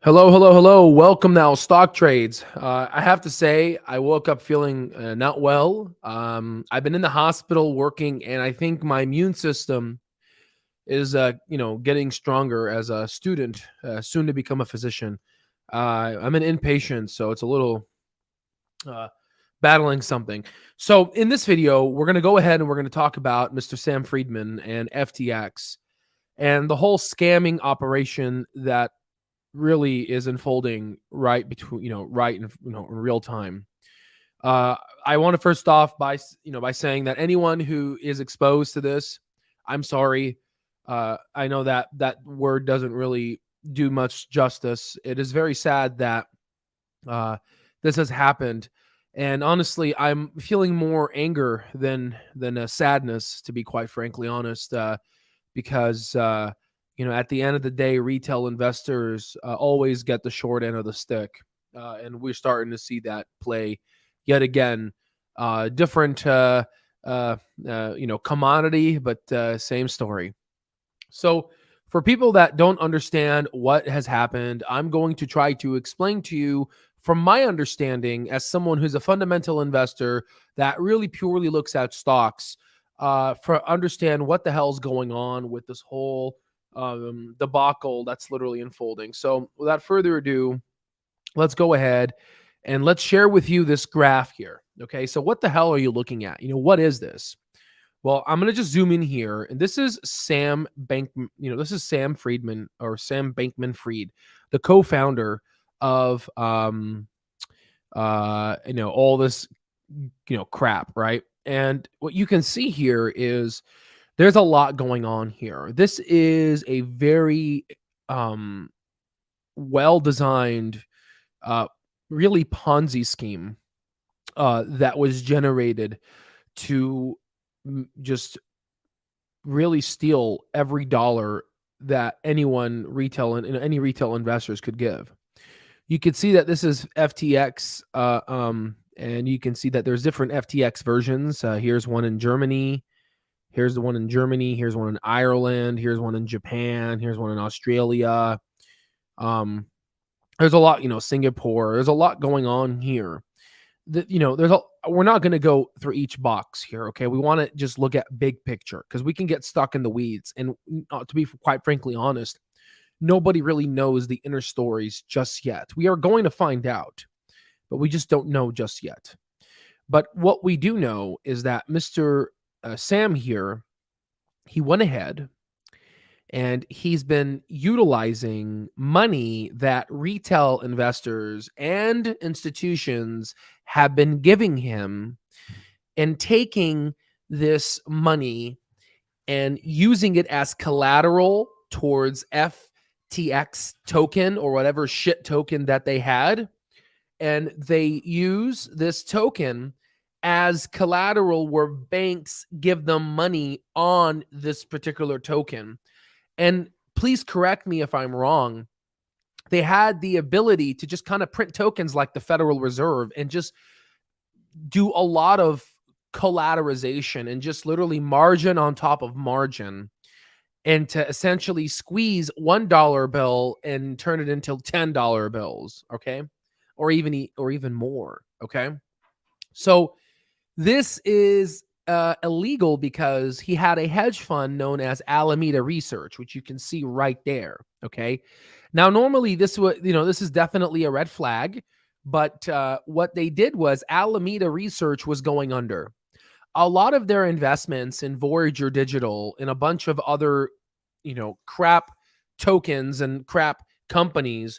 Hello, hello, hello. Welcome now, Stock Trades. I have to say, I woke up feeling not well. I've been in the hospital working, and I think my immune system is, getting stronger as a student, soon to become a physician. I'm an inpatient, so it's a little uh, battling something. So, in this video, we're going to go ahead and we're going to talk about Mr. Sam Friedman and FTX and the whole scamming operation that really is unfolding right between right in real time. I want to first off by saying that anyone who is exposed to this, I'm sorry. I know that that word doesn't really do much justice. It is very sad that uh, this has happened, and honestly, I'm feeling more anger than sadness, to be quite frankly honest. Because at the end of the day, retail investors always get the short end of the stick, and we're starting to see that play yet again. Different, commodity, but same story. So, for people that don't understand what has happened, I'm going to try to explain to you from my understanding as someone who's a fundamental investor that really purely looks at stocks, for understand what the hell's going on with this whole debacle that's literally unfolding. So, without further ado, let's go ahead and let's share with you this graph here. Okay, so what the hell are you looking at? What is this? Well, I'm going to just zoom in here. And this is Sam Bank, this is Sam Friedman or Sam Bankman-Fried, the co-founder of all this crap, right? And what you can see here is there's a lot going on here. This is a very well designed really Ponzi scheme that was generated to just really steal every dollar that any retail investors could give. You can see that this is FTX, and you can see that there's different FTX versions. Here's one in Germany. Here's the one in Germany. Here's one in Ireland. Here's one in Japan. Here's one in Australia. There's a lot, Singapore. There's a lot going on here. We're not going to go through each box here. Okay. We want to just look at big picture because we can get stuck in the weeds. And to be quite frankly honest, nobody really knows the inner stories just yet. We are going to find out, but we just don't know just yet. But what we do know is that Mr. Sam here, he went ahead and he's been utilizing money that retail investors and institutions have been giving him and taking this money and using it as collateral towards FTX token or whatever shit token that they had. And they use this token as collateral where banks give them money on this particular token. And please correct me if I'm wrong. They had the ability to just kind of print tokens like the Federal Reserve and just do a lot of collateralization and just literally margin on top of margin, and to essentially squeeze $1 bill and turn it into $10 bills, okay? Or even more, okay? So this is illegal because he had a hedge fund known as Alameda Research, which you can see right there. Okay. Now, normally this is definitely a red flag, but what they did was Alameda Research was going under. A lot of their investments in Voyager Digital and a bunch of other, crap tokens and crap companies,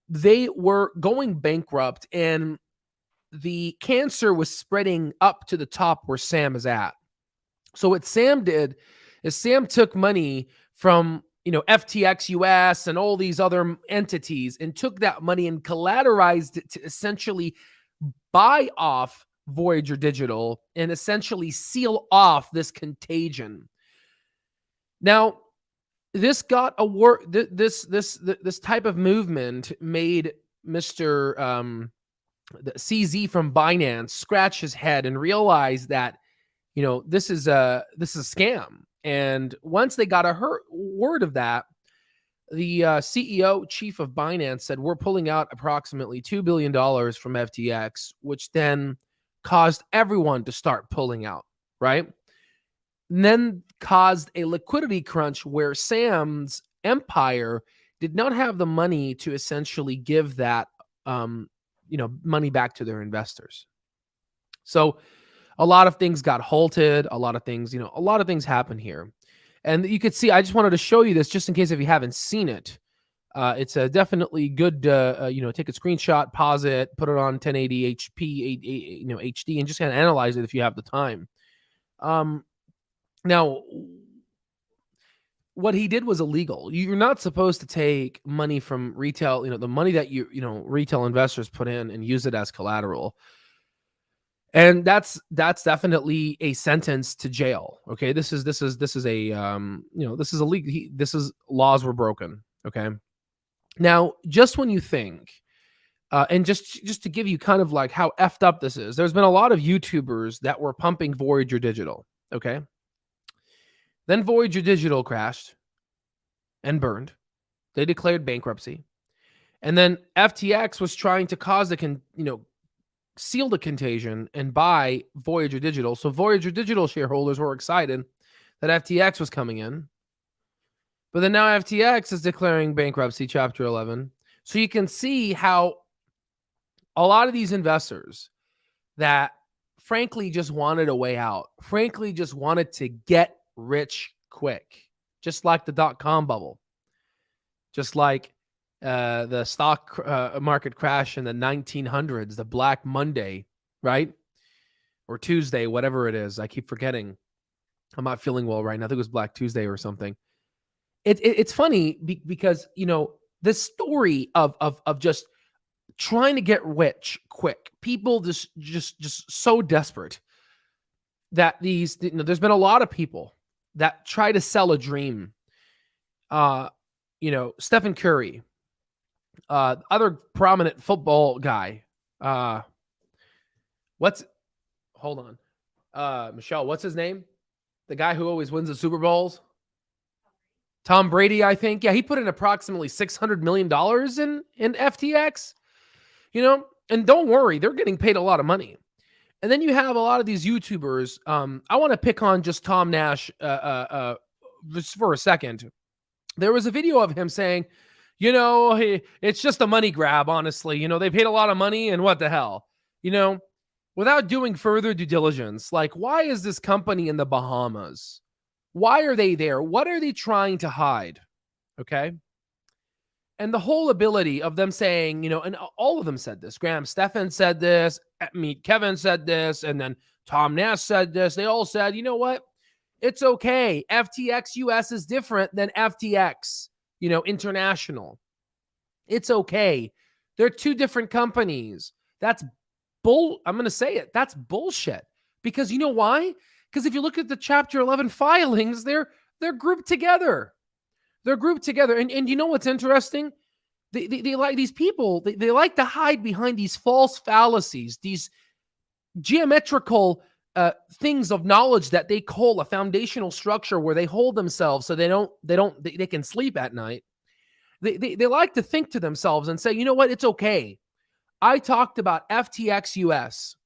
they were going bankrupt, and the cancer was spreading up to the top where Sam is at. So what Sam did is Sam took money from, FTX US and all these other entities and took that money and collateralized it to essentially buy off Voyager Digital and essentially seal off this contagion. Now, this got a work. This type of movement made Mr. The CZ from Binance scratch his head and realize that, this is a scam. And once they got a word of that, The CEO, chief of Binance, said we're pulling out approximately $2 billion from FTX, which then caused everyone to start pulling out, right? And then caused a liquidity crunch where Sam's empire did not have the money to essentially give that money back to their investors. So a lot of things got halted, a lot of things happened here. And you could see, I just wanted to show you this just in case if you haven't seen it. It's a definitely good, take a screenshot, pause it, put it on 1080 HP, HD, and just kind of analyze it if you have the time. Now, what he did was illegal. You're not supposed to take money from retail, the money that retail investors put in and use it as collateral. And that's definitely a sentence to jail. Okay, this is illegal. Laws were broken. Okay, now just when you think, and just to give you kind of like how effed up this is, there's been a lot of YouTubers that were pumping Voyager Digital. Okay, then Voyager Digital crashed and burned. They declared bankruptcy, and then FTX was trying to cause seal the contagion and buy Voyager Digital. So Voyager Digital shareholders were excited that FTX was coming in. But then now FTX is declaring bankruptcy, Chapter 11. So you can see how a lot of these investors that frankly just wanted a way out, frankly just wanted to get rich quick, just like the dot-com bubble, just like the stock market crash in the 1900s, the Black Monday, right? Or Tuesday, whatever it is. I keep forgetting. I'm not feeling well right now. I think it was Black Tuesday or something. It's funny because, this story of just trying to get rich quick, people just so desperate that there's been a lot of people that try to sell a dream. Stephen Curry, other prominent football guy. Hold on. Michelle, what's his name? The guy who always wins the Super Bowls? Tom Brady, I think. Yeah, he put in approximately $600 million in FTX. And don't worry, they're getting paid a lot of money. And then you have a lot of these YouTubers. I want to pick on just Tom Nash just for a second. There was a video of him saying, it's just a money grab, honestly. They paid a lot of money and what the hell? Without doing further due diligence, like, why is this company in the Bahamas? Why are they there? What are they trying to hide? Okay. And the whole ability of them saying, and all of them said this. Graham Stephan said this. Kevin said this. And then Tom Nash said this. They all said, you know what? It's okay. FTX US is different than FTX, international. It's okay. They're two different companies. That's I'm going to say it. That's bullshit. Because you know why? Because if you look at the Chapter 11 filings, they're grouped together. They're grouped together. And you know what's interesting? They like these people, they like to hide behind these false fallacies, these geometrical things of knowledge that they call a foundational structure where they hold themselves so they can sleep at night. They like to think to themselves and say, you know what? It's okay. I talked about FTX US.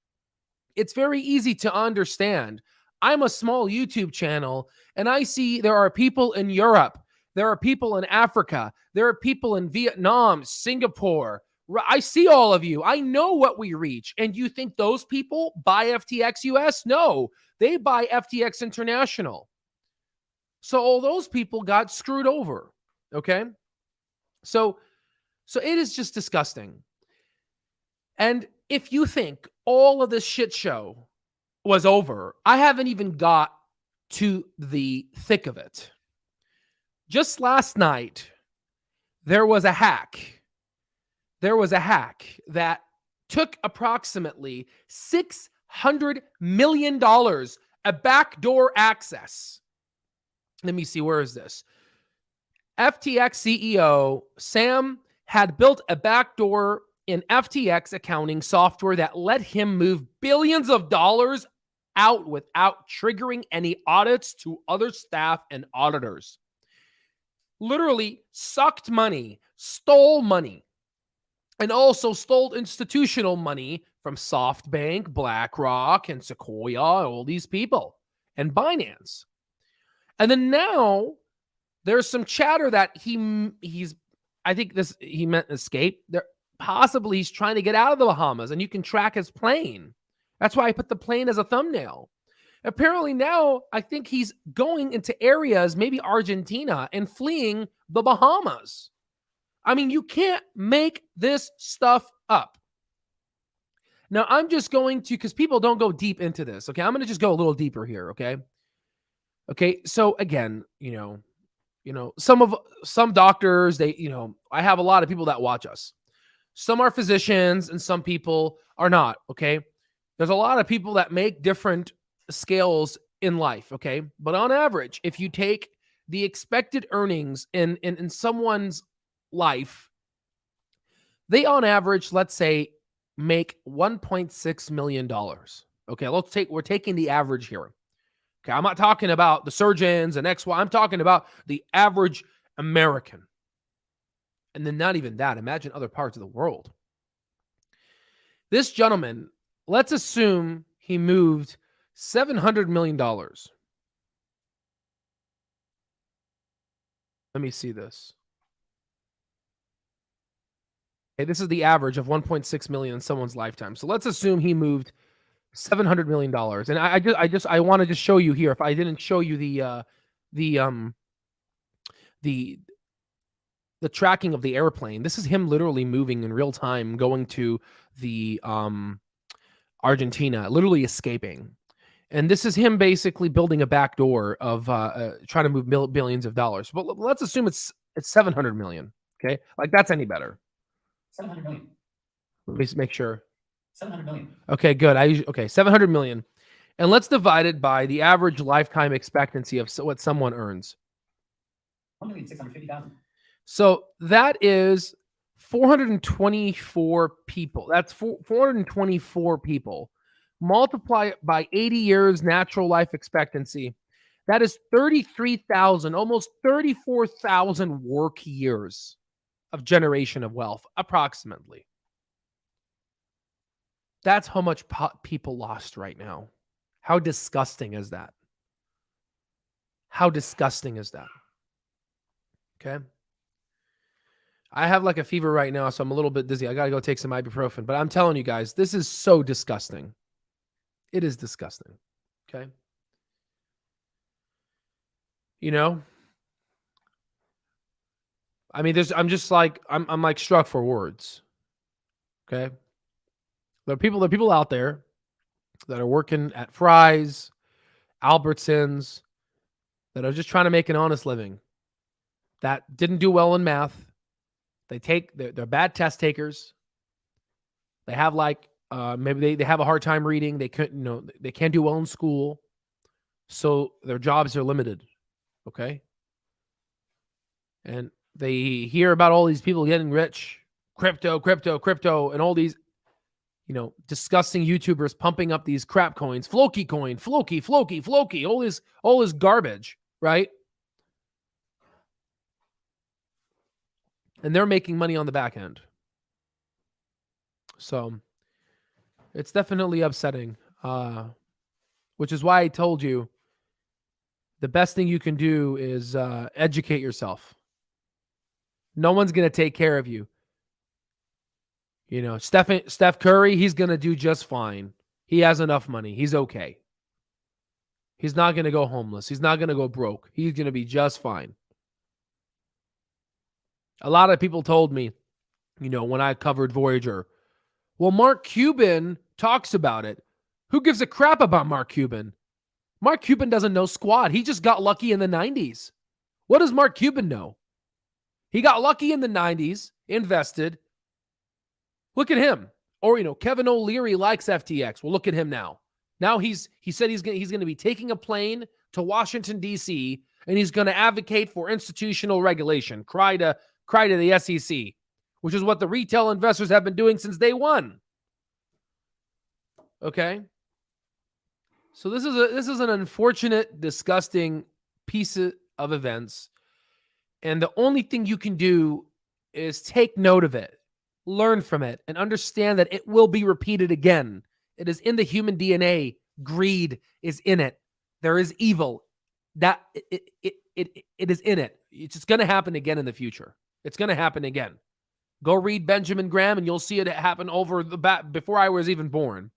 It's very easy to understand. I'm a small YouTube channel and I see there are people in Europe. There are people in Africa. There are people in Vietnam, Singapore. I see all of you. I know what we reach. And you think those people buy FTX US? No, they buy FTX International. So all those people got screwed over. Okay. So it is just disgusting. And if you think all of this shit show was over, I haven't even got to the thick of it. Just last night, there was a hack. There was a hack that took approximately $600 million, a backdoor access. Let me see, where is this? FTX CEO Sam had built a backdoor in FTX accounting software that let him move billions of dollars out without triggering any audits to other staff and auditors. literally sucked money, stole money, and also stole institutional money from SoftBank, BlackRock, and Sequoia, all these people, and Binance. And then now there's some chatter that he's I think he meant escape. There possibly he's trying to get out of the Bahamas, and you can track his plane. That's why I put the plane as a thumbnail. Apparently now I think he's going into areas, maybe Argentina, and fleeing the Bahamas. I mean, you can't make this stuff up. Now, I'm just going to, because people don't go deep into this, okay? I'm going to just go a little deeper here, okay? Okay, so again, some doctors, I have a lot of people that watch us. Some are physicians and some people are not, okay? There's a lot of people that make different scales in life, okay? But on average, if you take the expected earnings in someone's life, they on average, let's say, make $1.6 million. Okay, we're taking the average here. Okay, I'm not talking about the surgeons and XY. I'm talking about the average American. And then not even that. Imagine other parts of the world. This gentleman, let's assume he moved $700 million. Let me see this. Okay, this is the average of 1.6 million in someone's lifetime. So let's assume he moved $700 million. And I want to just show you here. If I didn't show you the tracking of the airplane, this is him literally moving in real time, going to the Argentina, literally escaping. And this is him basically building a back door of trying to move billions of dollars. But let's assume it's 700 million. Okay, like that's any better. 700 million. Let me make sure. 700 million. Okay, good. 700 million. And let's divide it by the average lifetime expectancy of what someone earns. 1,650,000. So that is 424 people. That's 424 people. Multiply it by 80 years natural life expectancy. That is 33,000, almost 34,000 work years of generation of wealth, approximately. That's how much people lost right now. How disgusting is that? How disgusting is that? Okay. I have like a fever right now, so I'm a little bit dizzy. I got to go take some ibuprofen. But I'm telling you guys, this is so disgusting. It is disgusting. Okay. I mean, I'm like struck for words. Okay. There are people out there that are working at Fry's, Albertsons, that are just trying to make an honest living, that didn't do well in math. They're bad test takers. They have maybe they have a hard time reading. They can't do well in school. So their jobs are limited. Okay. And they hear about all these people getting rich, crypto, and all these, disgusting YouTubers pumping up these crap coins, Floki coin, Floki, all this garbage, right? And they're making money on the back end. So it's definitely upsetting, which is why I told you the best thing you can do is educate yourself. No one's going to take care of you. Steph Curry, he's going to do just fine. He has enough money. He's okay. He's not going to go homeless. He's not going to go broke. He's going to be just fine. A lot of people told me, when I covered Voyager, well, Mark Cuban talks about it. Who gives a crap about Mark Cuban? Mark Cuban doesn't know squat. He just got lucky in the 90s. What does Mark Cuban know? He got lucky in the 90s, invested. Look at him. Or, Kevin O'Leary likes FTX. Well, look at him now. Now he said he's going to be taking a plane to Washington, D.C., and he's going to advocate for institutional regulation. Cry to the SEC, which is what the retail investors have been doing since day one. Okay? So this is an unfortunate, disgusting piece of events. And the only thing you can do is take note of it, learn from it, and understand that it will be repeated again. It is in the human DNA. Greed is in it. There is evil. That it is in it. It's just going to happen again in the future. It's going to happen again. Go read Benjamin Graham and you'll see it happen over the bat before I was even born.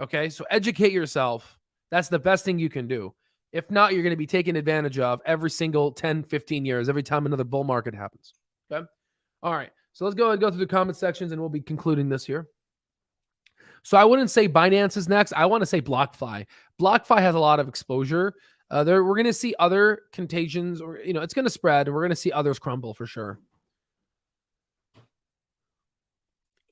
Okay, so educate yourself. That's the best thing you can do. If not, you're going to be taken advantage of every single 10, 15 years, every time another bull market happens. Okay, all right. So let's go through the comment sections and we'll be concluding this here. So I wouldn't say Binance is next. I want to say BlockFi. BlockFi has a lot of exposure. We're going to see other contagions, or it's going to spread, and we're going to see others crumble for sure.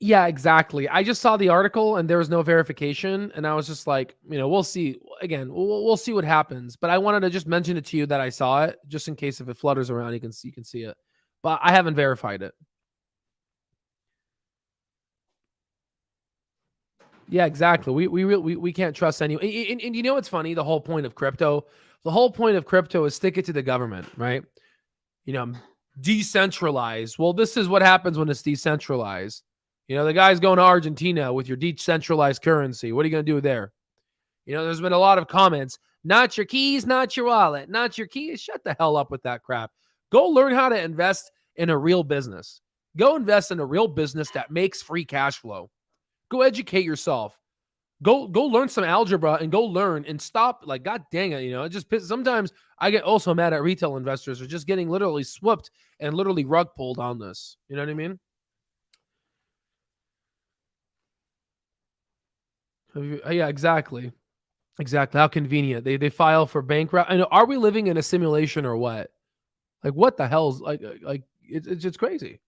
Yeah, exactly. I just saw the article and there was no verification, and I was just like, we'll see. Again, we'll see what happens. But I wanted to just mention it to you that I saw it, just in case if it flutters around, you can see it. But I haven't verified it. Yeah, exactly. We can't trust anyone. And you know what's funny? The whole point of crypto is stick it to the government, right? Decentralized. Well, this is what happens when it's decentralized. The guy's going to Argentina with your decentralized currency. What are you going to do there? There's been a lot of comments. Not your keys, not your wallet, not your keys. Shut the hell up with that crap. Go learn how to invest in a real business. Go invest in a real business that makes free cash flow. Go educate yourself. Go learn some algebra and go learn and stop. Like, God dang it. It just pisses. Sometimes I get also mad at retail investors who are just getting literally swooped and literally rug pulled on this. You know what I mean? Yeah, exactly. Exactly. How convenient. They file for bankrupt. Are we living in a simulation or what? Like, what the hell's it's just crazy.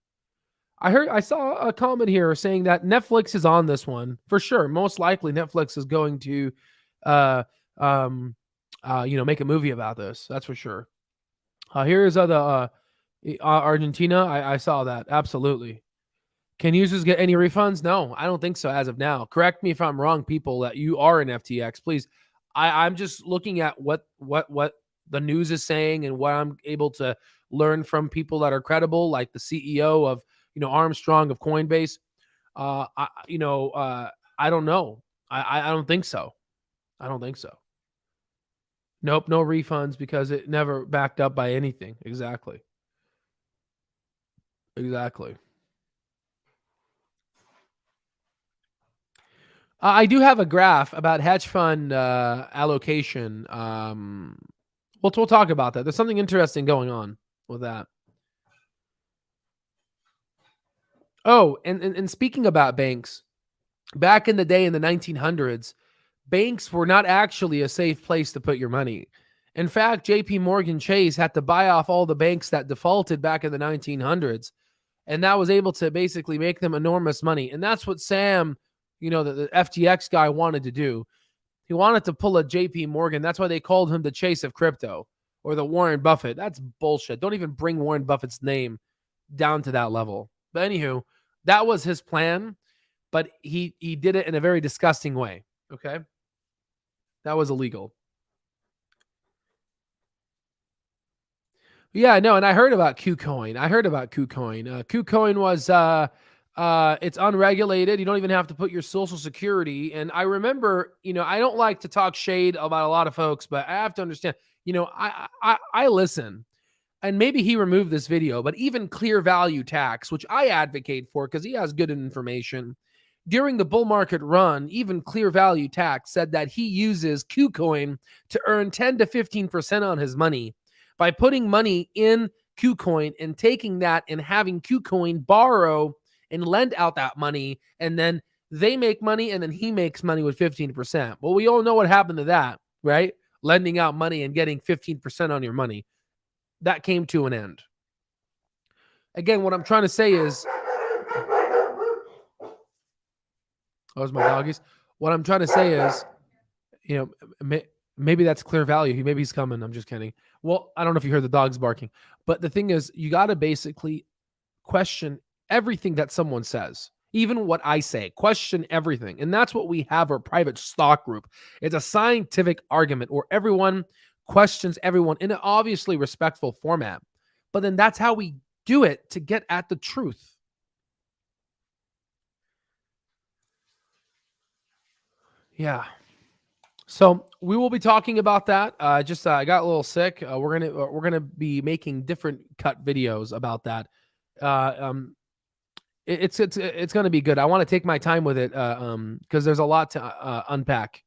I saw a comment here saying that Netflix is on this one for sure. Most likely Netflix is going to make a movie about this. That's for sure. Here's the Argentina. I saw that. Absolutely. Can users get any refunds? No, I don't think so as of now. Correct me if I'm wrong, people that you are in FTX, please. I'm just looking at what the news is saying and what I'm able to learn from people that are credible, like the CEO of Armstrong of Coinbase. I don't know. I don't think so. I don't think so. Nope, no refunds because it never backed up by anything. Exactly. Exactly. I do have a graph about hedge fund allocation. We'll talk about that. There's something interesting going on with that. Oh, and speaking about banks, back in the day in the 1900s, banks were not actually a safe place to put your money. In fact, JP Morgan Chase had to buy off all the banks that defaulted back in the 1900s, and that was able to basically make them enormous money. And that's what Sam, the FTX guy wanted to do. He wanted to pull a JP Morgan. That's why they called him the Chase of crypto or the Warren Buffett. That's bullshit. Don't even bring Warren Buffett's name down to that level. But anywho, that was his plan, but he did it in a very disgusting way. Okay. That was illegal. Yeah, no, and I heard about KuCoin. KuCoin was it's unregulated. You don't even have to put your social security. And I remember, I don't like to talk shade about a lot of folks, but I have to understand, I listen. And maybe he removed this video, but even Clear Value Tax, which I advocate for because he has good information. During the bull market run, even Clear Value Tax said that he uses KuCoin to earn 10 to 15% on his money by putting money in KuCoin and taking that and having KuCoin borrow and lend out that money. And then they make money and then he makes money with 15%. Well, we all know what happened to that, right? Lending out money and getting 15% on your money. That came to an end. Again, what I'm trying to say is, those my doggies. What I'm trying to say is, maybe that's Clear Value. Maybe he's coming. I'm just kidding. Well, I don't know if you heard the dogs barking, but the thing is, you got to basically question everything that someone says, even what I say. Question everything, and that's what we have our private stock group. It's a scientific argument where everyone questions everyone in an obviously respectful format. But then that's how we do it to get at the truth. Yeah. So we will be talking about that. I got a little sick. We're gonna be making different cut videos about that. Uh, um, it's gonna be good. I want to take my time with it because there's a lot to unpack.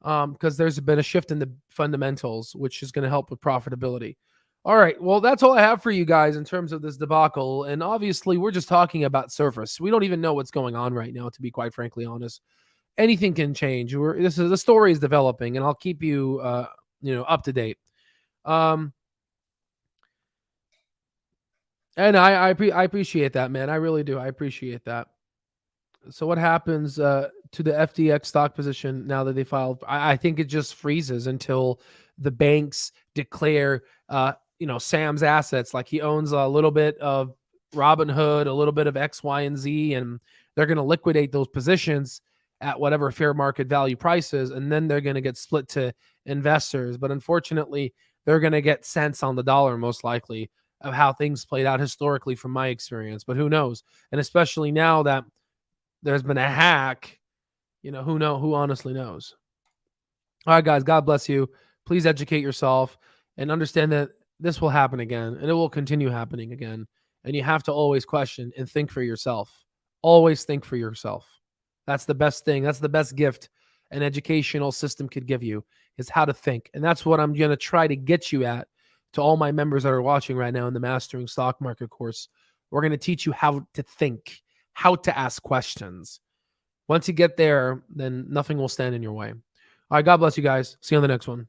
Because there's been a shift in the fundamentals, which is going to help with profitability. All right. Well, that's all I have for you guys in terms of this debacle. And obviously, we're just talking about surface. We don't even know what's going on right now, to be quite frankly honest. Anything can change. The story is developing, and I'll keep you up to date. And I appreciate that, man. I really do. I appreciate that. So what happens to the FTX stock position now that they filed? I think it just freezes until the banks declare, Sam's assets. Like he owns a little bit of Robinhood, a little bit of X, Y, and Z, and they're going to liquidate those positions at whatever fair market value prices, and then they're going to get split to investors. But unfortunately, they're going to get cents on the dollar most likely of how things played out historically from my experience. But who knows? And especially now that there's been a hack, who honestly knows. All right, guys, God bless you. Please educate yourself and understand that this will happen again and it will continue happening again. And you have to always question and think for yourself. Always think for yourself. That's the best thing. That's the best gift an educational system could give you, is how to think. And that's what I'm going to try to get you at, to all my members that are watching right now in the Mastering Stock Market course. We're going to teach you how to think, how to ask questions. Once you get there, then nothing will stand in your way. All right, God bless you guys. See you on the next one.